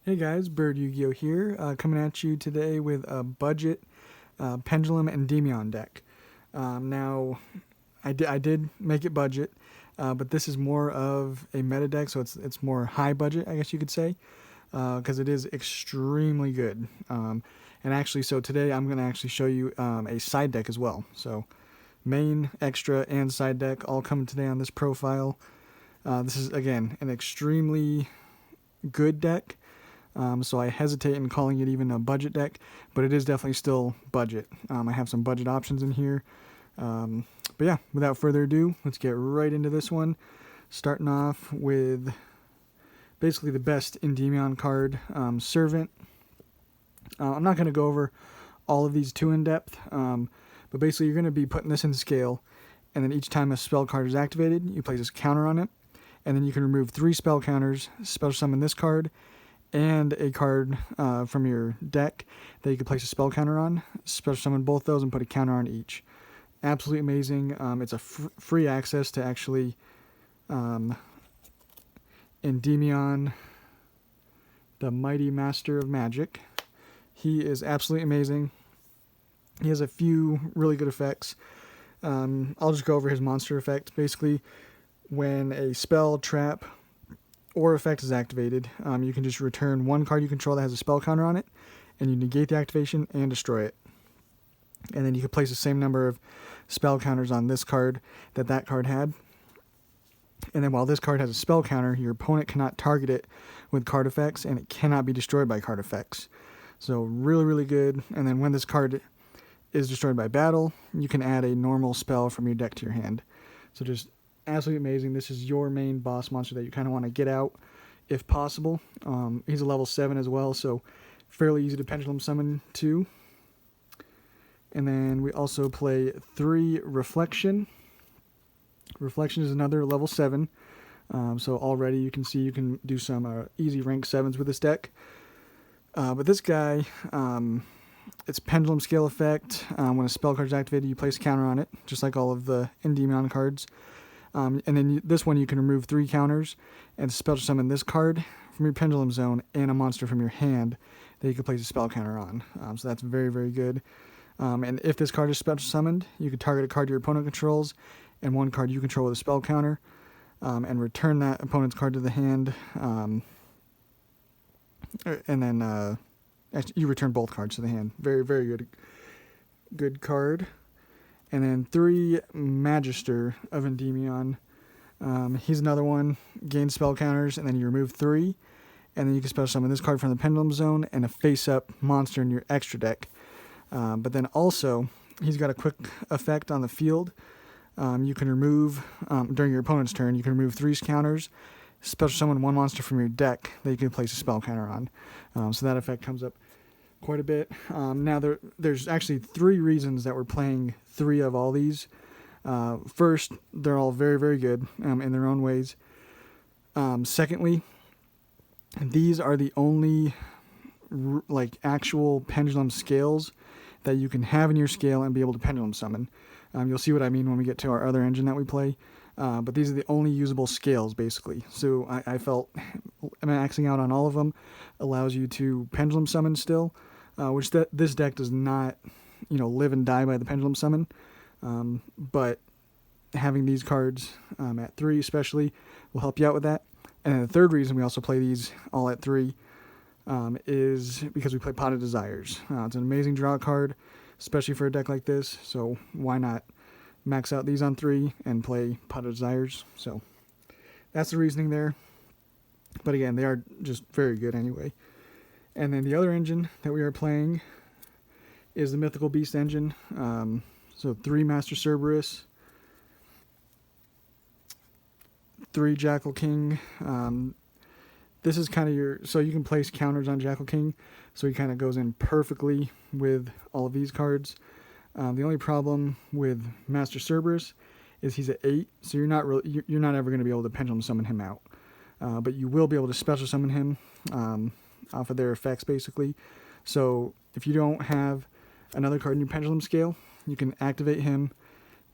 Hey guys, Bird Yu-Gi-Oh here, coming at you today with a budget Pendulum Endymion deck. Now, I did make it budget, but this is more of a meta deck, so it's more high budget, I guess you could say, because it is extremely good. And actually, so today I'm going to actually show you a side deck as well. So main, extra, and side deck all coming today on this profile. This is, again, an extremely good deck. So I hesitate in calling it even a budget deck, but it is definitely still budget. I have some budget options in here. But yeah, without further ado, let's get right into this one. Starting off with basically the best Endymion card, Servant. I'm not going to go over all of these too in depth, but basically you're going to be putting this in scale, and then each time a spell card is activated, you place a counter on it, and then you can remove 3 spell counters, special summon this card, and a card from your deck that you could place a spell counter on. Special summon both those and put a counter on each. Absolutely amazing. It's a free access to actually Endymion, the Mighty Master of Magic. He is absolutely amazing. He has a few really good effects. I'll just go over his monster effect. Basically, when a spell, trap, or effect is activated, you can just return one card you control that has a spell counter on it, and you negate the activation and destroy it. And then you can place the same number of spell counters on this card that card had. And then while this card has a spell counter, your opponent cannot target it with card effects, and it cannot be destroyed by card effects. So really, really good. And then when this card is destroyed by battle, you can add a normal spell from your deck to your hand. So just absolutely amazing. This is your main boss monster that you kind of want to get out if possible. He's a level 7 as well, so fairly easy to pendulum summon too. And then we also play 3 Reflection. Reflection is another level 7. So already you can see you can do some easy rank 7s with this deck. But this guy, it's pendulum scale effect. When a spell card is activated, you place a counter on it, just like all of the Endymion cards. And then this one you can remove 3 counters and special summon this card from your pendulum zone and a monster from your hand that you can place a spell counter on. So that's very, very good. And if this card is special summoned, you can target a card your opponent controls and one card you control with a spell counter, and return that opponent's card to the hand. And then actually, you return both cards to the hand. Very, very good card. And then 3 Magister of Endymion. He's another one. Gain spell counters, and then you remove 3. And then you can special summon this card from the Pendulum Zone and a face-up monster in your extra deck. But then also, he's got a quick effect on the field. You can remove, during your opponent's turn, you can remove 3 counters, special summon 1 monster from your deck that you can place a spell counter on. So that effect comes up quite a bit. Now there's actually 3 reasons that we're playing 3 of all these. First, they're all very, very good in their own ways. Secondly, these are the only like actual pendulum scales that you can have in your scale and be able to pendulum summon. You'll see what I mean when we get to our other engine that we play. But these are the only usable scales, basically. So I felt maxing out on all of them allows you to pendulum summon still, which this deck does not, live and die by the pendulum summon. But having these cards at 3 especially will help you out with that. And then the third reason we also play these all at 3 is because we play Pot of Desires. It's an amazing draw card, especially for a deck like this. So why not max out these on 3 and play Pot of Desires? So that's the reasoning there. But again, they are just very good anyway. And then the other engine that we are playing is the Mythical Beast engine. So 3 Master Cerberus, 3 Jackal King. This is kind of so you can place counters on Jackal King, so he kind of goes in perfectly with all of these cards. The only problem with Master Cerberus is he's at 8, so you're not ever going to be able to pendulum summon him out. But you will be able to special summon him off of their effects, basically. So if you don't have another card in your pendulum scale, you can activate him,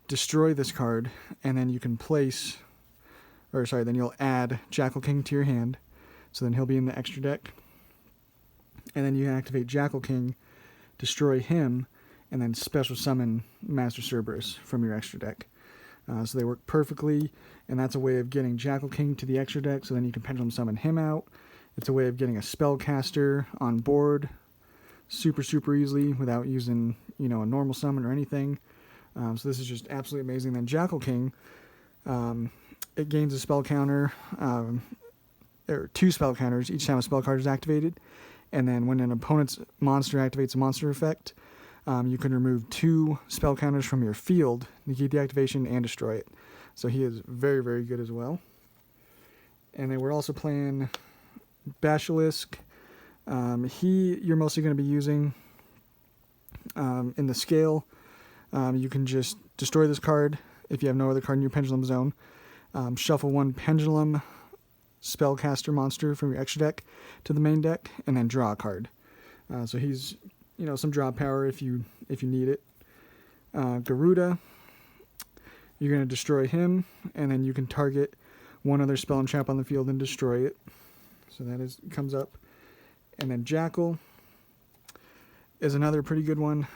destroy this card, and then you can then you'll add Jackal King to your hand. So then he'll be in the extra deck. And then you can activate Jackal King, destroy him, and then special summon Master Cerberus from your extra deck. So they work perfectly, and that's a way of getting Jackal King to the extra deck, so then you can pendulum summon him out. It's a way of getting a spellcaster on board super, super easily without using, a normal summon or anything. So this is just absolutely amazing. Then Jackal King, it gains a spell counter, or 2 spell counters each time a spell card is activated. And then when an opponent's monster activates a monster effect, you can remove 2 spell counters from your field, negate the activation, and destroy it. So he is very, very good as well. And then we're also playing Basilisk. You're mostly going to be using in the scale. You can just destroy this card if you have no other card in your Pendulum Zone. Shuffle 1 Pendulum spellcaster monster from your extra deck to the main deck, and then draw a card. So he's, some draw power if you need it. Garuda, you're going to destroy him, and then you can target one other spell and trap on the field and destroy it. So that comes up. And then Jackal is another pretty good one.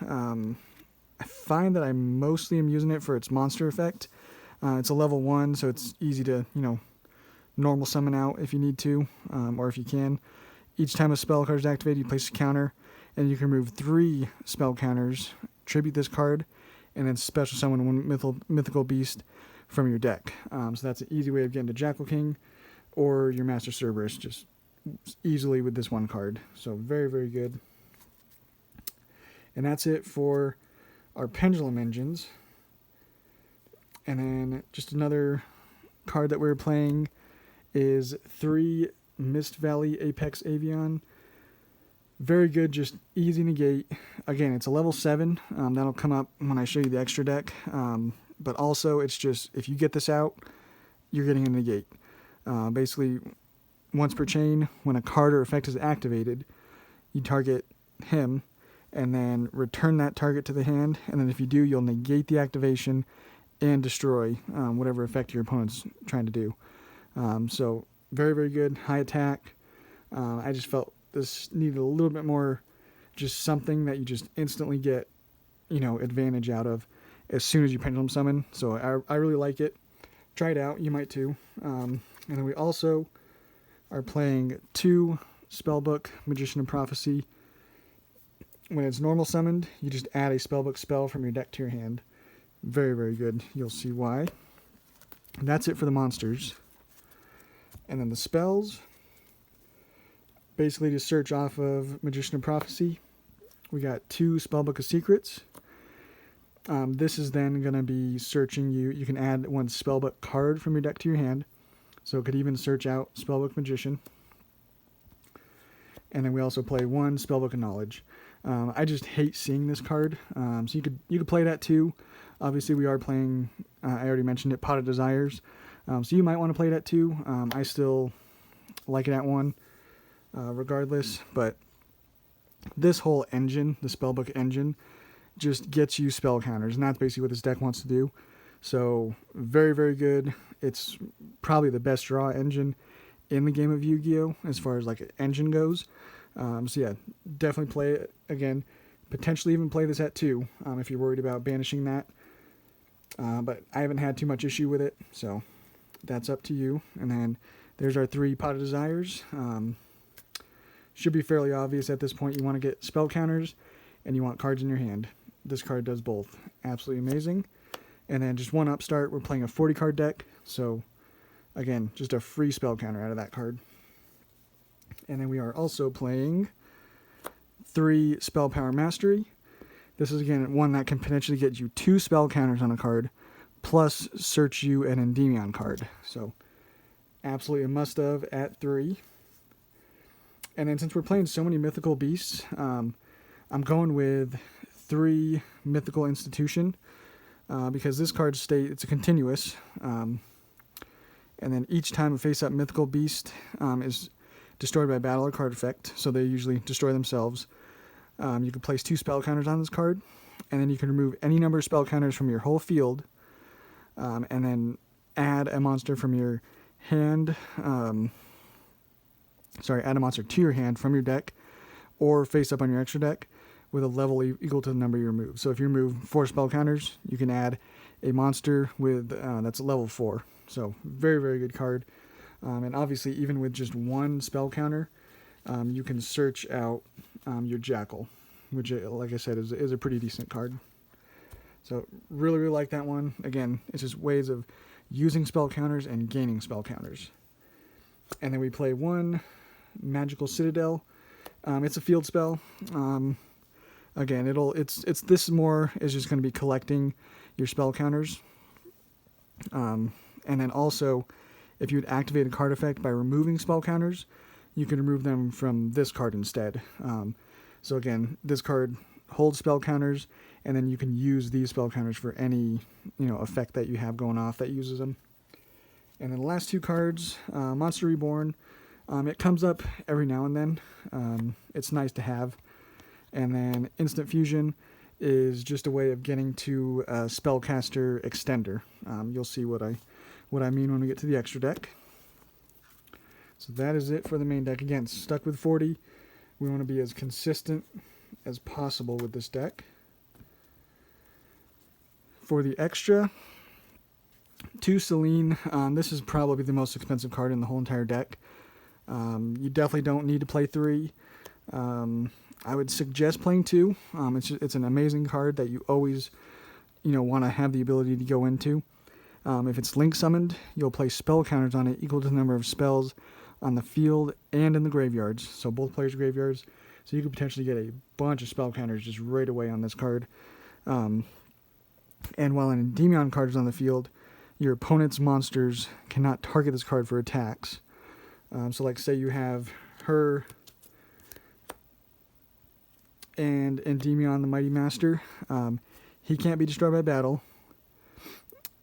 I find that I mostly am using it for its monster effect. It's a level 1, so it's easy to, normal summon out if you need to, or if you can. Each time a spell card is activated, you place a counter, and you can remove 3 spell counters, tribute this card, and then special summon 1 Mythical Beast from your deck. So that's an easy way of getting to Jackal King or your Master Cerberus just easily with this one card. So very, very good. And that's it for our Pendulum engines. And then just another card that we're playing is 3 Mist Valley Apex Avian. Very good, just easy negate. Again, it's a level 7. That'll come up when I show you the extra deck. But also, it's just, if you get this out, you're getting a negate. Basically, once per chain, when a card or effect is activated, you target him, and then return that target to the hand. And then if you do, you'll negate the activation and destroy whatever effect your opponent's trying to do. So very, very good. High attack. I just felt this needed a little bit more, just something that you just instantly get, advantage out of as soon as you pendulum summon. So I really like it. Try it out. You might too. And then we also are playing 2 Spellbook Magician of Prophecy. When it's normal summoned, you just add a Spellbook spell from your deck to your hand. Very, very good. You'll see why. And that's it for the monsters. And then the spells, basically to search off of Magician of Prophecy, we got 2 Spellbook of Secrets. This is then going to be searching you. You can add 1 Spellbook card from your deck to your hand. So it could even search out Spellbook Magician. And then we also play 1 Spellbook of Knowledge. I just hate seeing this card. So you could play that too. Obviously, we are playing, I already mentioned it, Pot of Desires. So you might want to play that too. I still like it at 1, regardless. But this whole engine, the Spellbook engine, just gets you spell counters. And that's basically what this deck wants to do. So very, very good. It's probably the best draw engine in the game of Yu-Gi-Oh! As far as like an engine goes. So yeah, definitely play it again. Potentially even play this at 2 if you're worried about banishing that. But I haven't had too much issue with it, so that's up to you. And then there's our 3 Pot of Desires. Should be fairly obvious at this point. You want to get spell counters and you want cards in your hand. This card does both. Absolutely amazing. And then just 1 upstart, we're playing a 40 card deck. So again, just a free spell counter out of that card. And then we are also playing 3 Spell Power Mastery. This is again one that can potentially get you 2 spell counters on a card, plus search you an Endymion card. So absolutely a must-have at 3. And then since we're playing so many Mythical Beasts, I'm going with 3 Mythical Institution, because this card it's a continuous. And then each time a face-up Mythical Beast is destroyed by battle or card effect, so they usually destroy themselves. You can place 2 spell counters on this card, and then you can remove any number of spell counters from your whole field, and then add a monster from your hand. Add a monster to your hand from your deck, or face up on your extra deck with a level equal to the number you remove. So if you remove 4 spell counters, you can add a monster with that's a level 4. So very, very good card. And obviously, even with just 1 spell counter, you can search out your Jackal, which, like I said, is a pretty decent card. So really, really like that one. Again, it's just ways of using spell counters and gaining spell counters. And then we play 1 Magical Citadel. It's a field spell. Again, it's this more is just going to be collecting your spell counters. And then also, if you would activate a card effect by removing spell counters, you can remove them from this card instead. So again, this card holds spell counters, and then you can use these spell counters for any effect that you have going off that uses them. And then the last 2 cards, Monster Reborn. It comes up every now and then. It's nice to have. And then Instant Fusion is just a way of getting to a Spellcaster Extender. You'll see what I mean when we get to the extra deck. So that is it for the main deck. Again, stuck with 40. We want to be as consistent as possible with this deck. For the extra, 2 Selene. This is probably the most expensive card in the whole entire deck. You definitely don't need to play 3. I would suggest playing 2. It's an amazing card that you always want to have the ability to go into. If it's link summoned, you'll place spell counters on it equal to the number of spells on the field and in the graveyards. So both players' graveyards. So you could potentially get a bunch of spell counters just right away on this card. And while an Endymion card is on the field, your opponent's monsters cannot target this card for attacks. So like say you have her and Endymion the Mighty Master. He can't be destroyed by battle.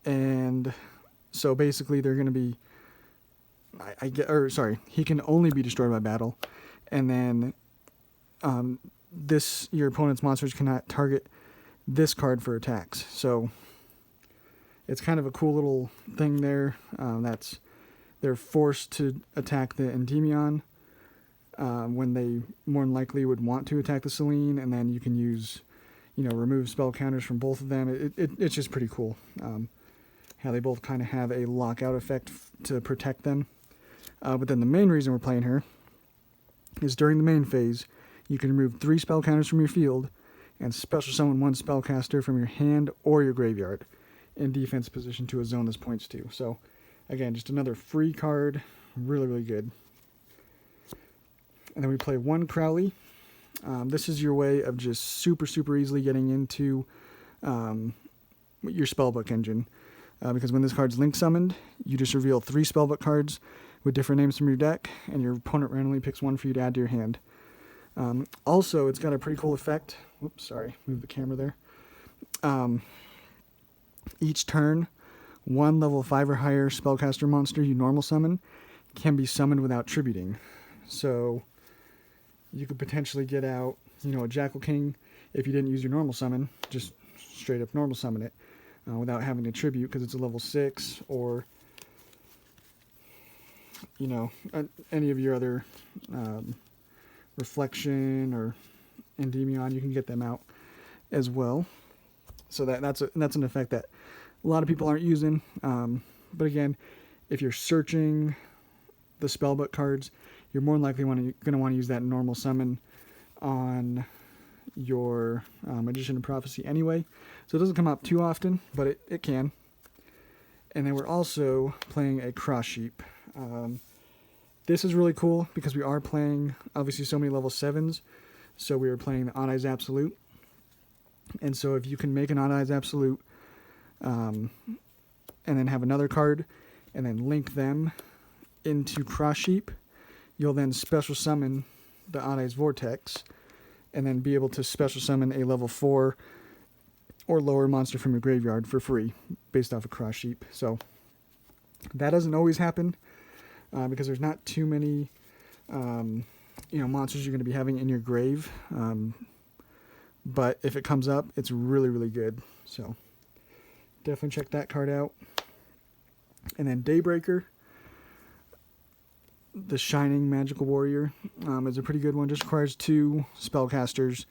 And so basically they're going to be, he can only be destroyed by battle. And then your opponent's monsters cannot target this card for attacks. So it's kind of a cool little thing there. They're forced to attack the Endymion when they more than likely would want to attack the Selene, and then you can use, remove spell counters from both of them. It's just pretty cool how they both kind of have a lockout effect to protect them. But then the main reason we're playing her is during the main phase, you can remove 3 spell counters from your field and special summon 1 spellcaster from your hand or your graveyard in defense position to a zone this points to. So again, just another free card. Really, really good. And then we play 1 Crowley. This is your way of just super, super easily getting into your spellbook engine. Because when this card's link summoned, you just reveal 3 spellbook cards with different names from your deck, and your opponent randomly picks 1 for you to add to your hand. Also, it's got a pretty cool effect. Whoops, sorry, move the camera there. Each turn, 1 level 5 or higher spellcaster monster you normal summon can be summoned without tributing. So you could potentially get out, a Jackal King if you didn't use your normal summon, just straight up normal summon it without having to tribute because it's a level 6, or any of your other Reflection or Endymion, you can get them out as well. So that's an effect that a lot of people aren't using. But again, if you're searching the spellbook cards, you're more than likely going to want to use that normal summon on your Magician of Prophecy anyway. So it doesn't come up too often, but it can. And then we're also playing a Cross Sheep. This is really cool because we are playing, obviously, so many level 7s. So we are playing the Odd Eyes Absolute. And so if you can make an Odd Eyes Absolute and then have another card and then link them into Cross Sheep, you'll then special summon the Odd Eyes Vortex and then be able to special summon a level 4 or lower monster from your graveyard for free based off of Cross Sheep. So that doesn't always happen because there's not too many monsters you're going to be having in your grave. But if it comes up, it's really, really good. So definitely check that card out. And then Daybreaker. the Shining Magical Warrior is a pretty good one. Just requires 2 spellcasters.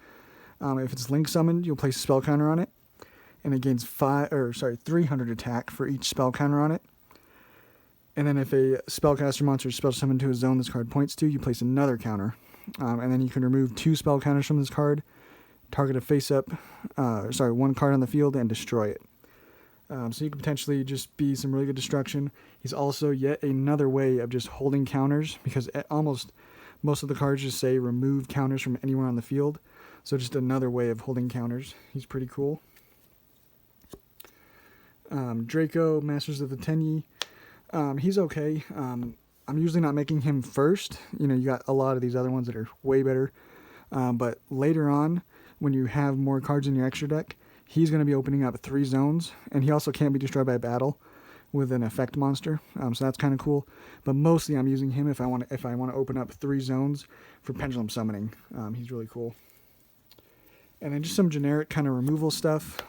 If it's link summoned, you'll place a spell counter on it, and it gains 300 attack for each spell counter on it. And then if a spellcaster monster is spell summoned to a zone this card points to, you place another counter. And then you can remove 2 spell counters from this card, target a face-up, 1 card on the field, and destroy it. So you can potentially just be some really good destruction. He's also yet another way of just holding counters, because almost most of the cards just say remove counters from anywhere on the field. So just another way of holding counters. He's pretty cool. Draco, Masters of the Tenyi. He's okay. I'm usually not making him first. You got a lot of these other ones that are way better. But later on, when you have more cards in your extra deck, he's going to be opening up 3 zones, and he also can't be destroyed by battle with an effect monster. So that's kind of cool. But mostly I'm using him if I want to open up 3 zones for pendulum summoning. He's really cool. And then just some generic kind of removal stuff.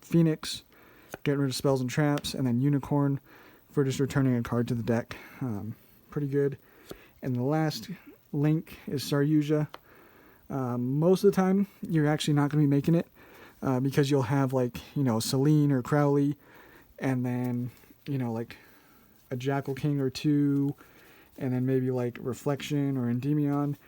Phoenix, getting rid of spells and traps, and then Unicorn for just returning a card to the deck. Pretty good. And the last link is Saryuja. Most of the time, you're actually not going to be making it because you'll have Celine or Crowley, and then a Jackal King or 2, and then maybe Reflection or Endymion.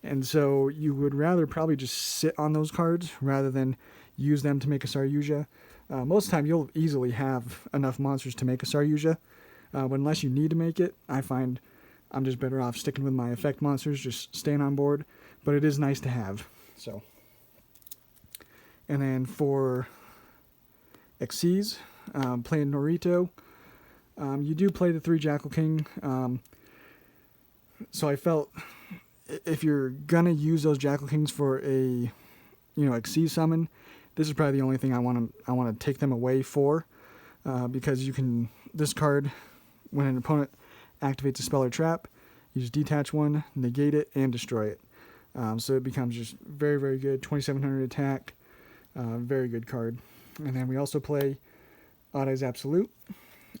And so you would rather probably just sit on those cards rather than use them to make a Saryuja. Most of the time, you'll easily have enough monsters to make a Saryuja. But unless you need to make it, I find I'm just better off sticking with my effect monsters, just staying on board. But it is nice to have. So, and then for XYZ, playing Norito, you do play the 3 Jackal King. So I felt if you're gonna use those Jackal Kings for a XYZ summon, this is probably the only thing I want to take them away for, because you can discard when an opponent activates a spell or trap. You just detach 1, negate it, and destroy it. So it becomes just very, very good. 2,700 attack. Very good card. And then we also play Odd Eyes Absolute.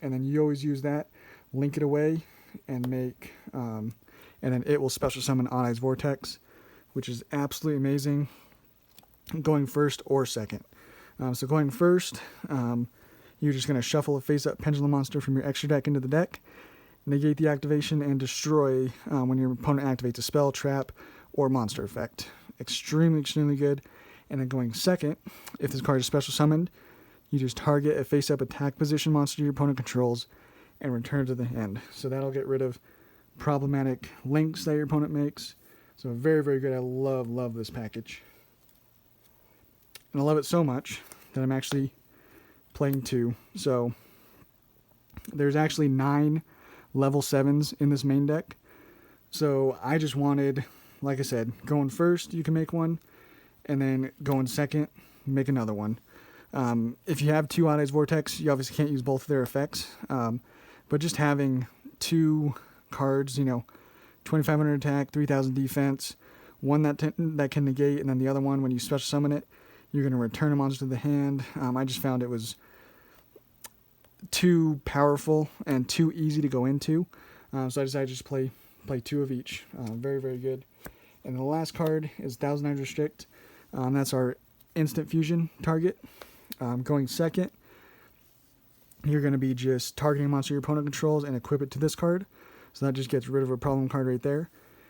And then you always use that, link it away, and make... and then it will special summon Odd Eyes Vortex, which is absolutely amazing, going first or second. So going first, you're just going to shuffle a face-up pendulum monster from your extra deck into the deck, negate the activation, and destroy when your opponent activates a spell, trap, or monster effect. Extremely, extremely good. And then going second, if this card is special summoned, you just target a face-up attack position monster your opponent controls and return to the hand. So that'll get rid of problematic links that your opponent makes. So very, very good. I love this package. And I love it so much that I'm actually playing 2. So there's actually 9 level 7s in this main deck. So I just wanted, like I said, going first, you can make one, and then going second, make another one. If you have 2 Odd Eyes Vortex, you obviously can't use both of their effects. But just having 2 cards, 2,500 attack, 3,000 defense, one that can negate, and then the other one, when you special summon it, you're going to return a monster to the hand. I just found it was too powerful and too easy to go into. So I decided to just play 2 of each. Very, very good. And the last card is Thousand Eyes Restrict. That's our instant fusion target. Going second, you're going to be just targeting a monster your opponent controls and equip it to this card. So that just gets rid of a problem card right there.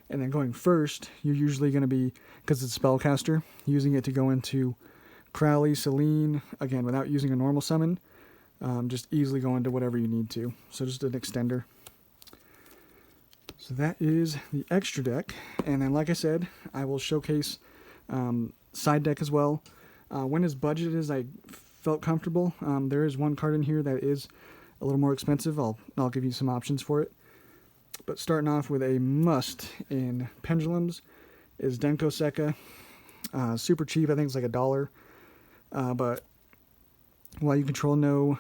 And then going first, you're usually going to be, because it's a spellcaster, using it to go into Crowley, Celine, again, without using a normal summon. Just easily go into whatever you need to. So just an extender. So that is the extra deck. And then, like I said, I will showcase side deck as well. When as budgeted as I felt comfortable, there is one card in here that is a little more expensive. I'll give you some options for it. But starting off with a must in Pendulums is Denko Sekka. Super cheap, I think it's like $1. But while you control no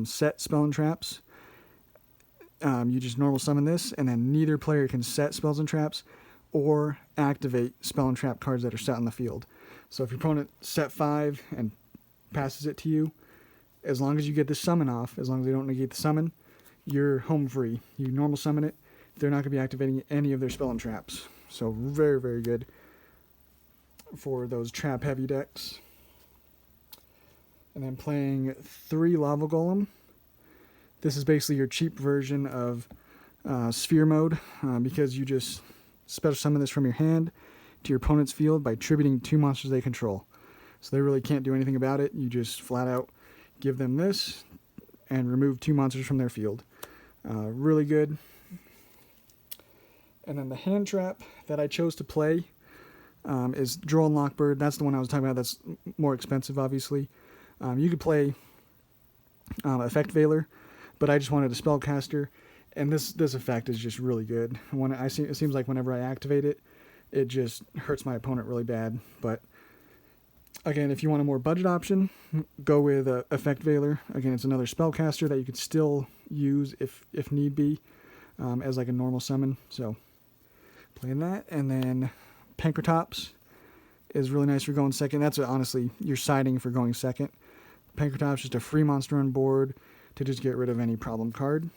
set spell and traps, you just normal summon this, and then neither player can set spells and traps or activate spell and trap cards that are set on the field. So if your opponent set 5 and passes it to you, as long as you get the summon off, as long as they don't negate the summon, you're home free. You normal summon it, they're not going to be activating any of their spell and traps. So very, very good for those trap heavy decks. And then playing 3 Lava Golem. This is basically your cheap version of Sphere mode, because you just special summon this from your hand to your opponent's field by tributing 2 monsters they control. So they really can't do anything about it. You just flat out give them this and remove 2 monsters from their field. Really good. And then the hand trap that I chose to play is Droll and Lockbird. That's the one I was talking about. That's more expensive, obviously. You could play Effect Veiler, but I just wanted a Spellcaster, and this effect is just really good. It seems like whenever I activate it, it just hurts my opponent really bad. But again, if you want a more budget option, go with Effect Veiler. Again, it's another Spellcaster that you could still use if need be, as like a normal summon. So playing that, and then Pankratops is really nice for going second. That's honestly your siding for going second. Pankratops, just a free monster on board to just get rid of any problem card.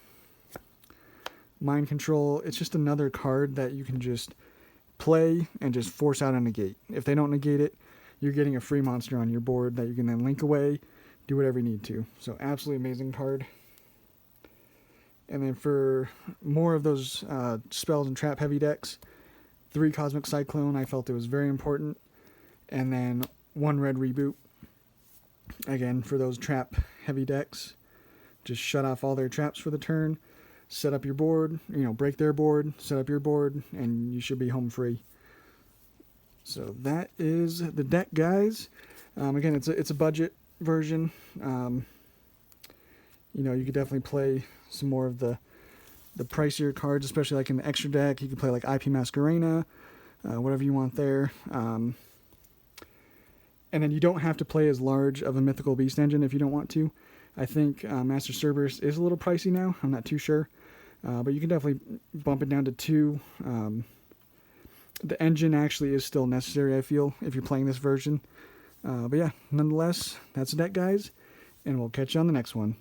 Mind Control, it's just another card that you can just play and just force out a negate. If they don't negate it, you're getting a free monster on your board that you can then link away, do whatever you need to. So absolutely amazing card. And then for more of those spells and trap heavy decks, 3 Cosmic Cyclone, I felt it was very important. And then 1 Red Reboot. Again, for those trap heavy decks, just shut off all their traps for the turn, set up your board, break their board, set up your board, and you should be home free. So that is the deck, guys. Again, it's a budget version. You could definitely play some more of the pricier cards, especially like in the extra deck. You could play like IP Masquerena, whatever you want there. And then you don't have to play as large of a Mythical Beast engine if you don't want to. I think Master Cerberus is a little pricey now. I'm not too sure. But you can definitely bump it down to 2. The engine actually is still necessary, I feel, if you're playing this version. But yeah, nonetheless, that's the deck, guys. And we'll catch you on the next one.